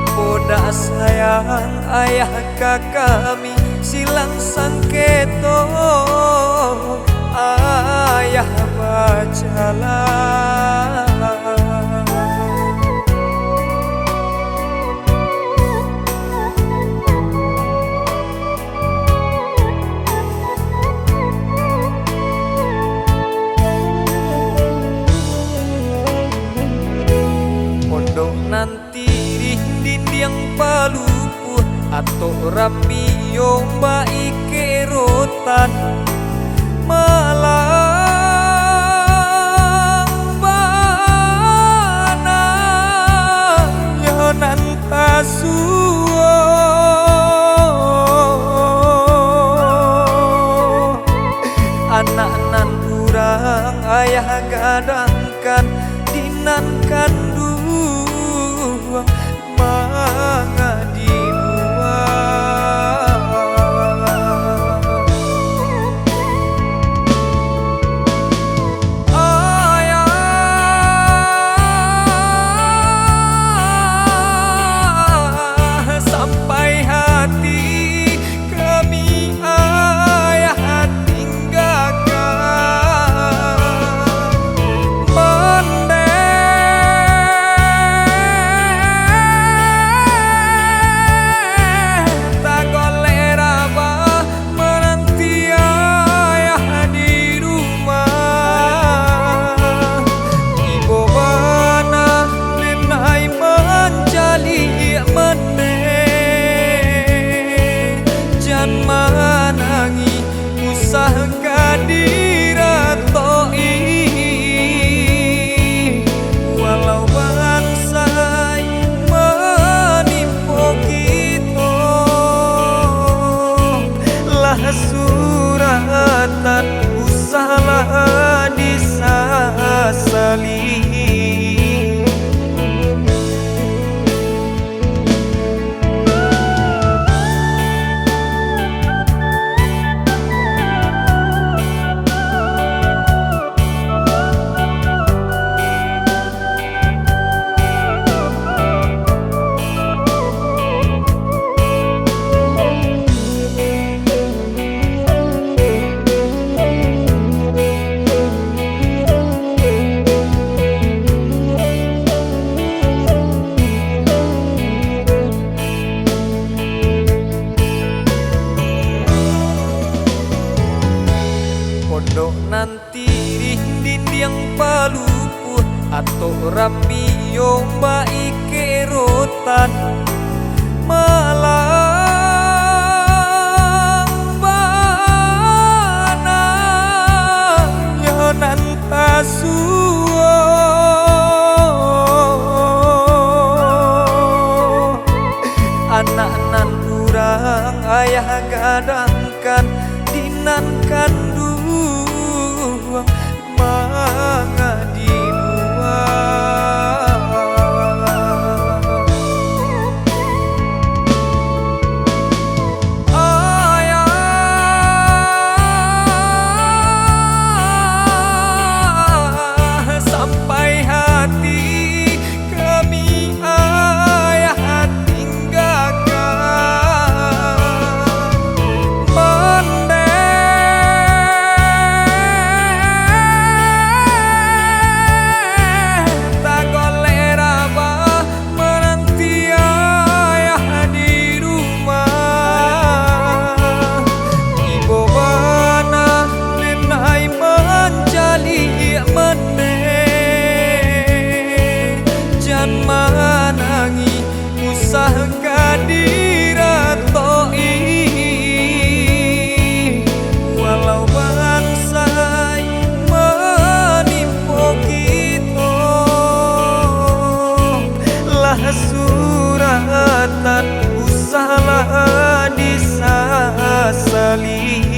Apoda sayang ayah kami silang sangketo ayah bacalah. Pondok nanti yang palupu atau ramio baike rotan malang bana yonan pasuo anak nan urang ayah gadangkan dinan kandu manga dibuang ayah sampai hati kami ayah tinggalkan manangi usah kadiratoi walau bangsai menimpo kita lah suratan usahlah disasali. Pondok nanti yang palupu atau ramio baike rotan malang bana yonan pasuo anak nan urang ayah gadangkan dinan kandu manga dibuang ayah sampai hati kami ayah tinggalkan manangi usah kadiratoi walau bangsai menimpo kita lah suratan usahlah disasali.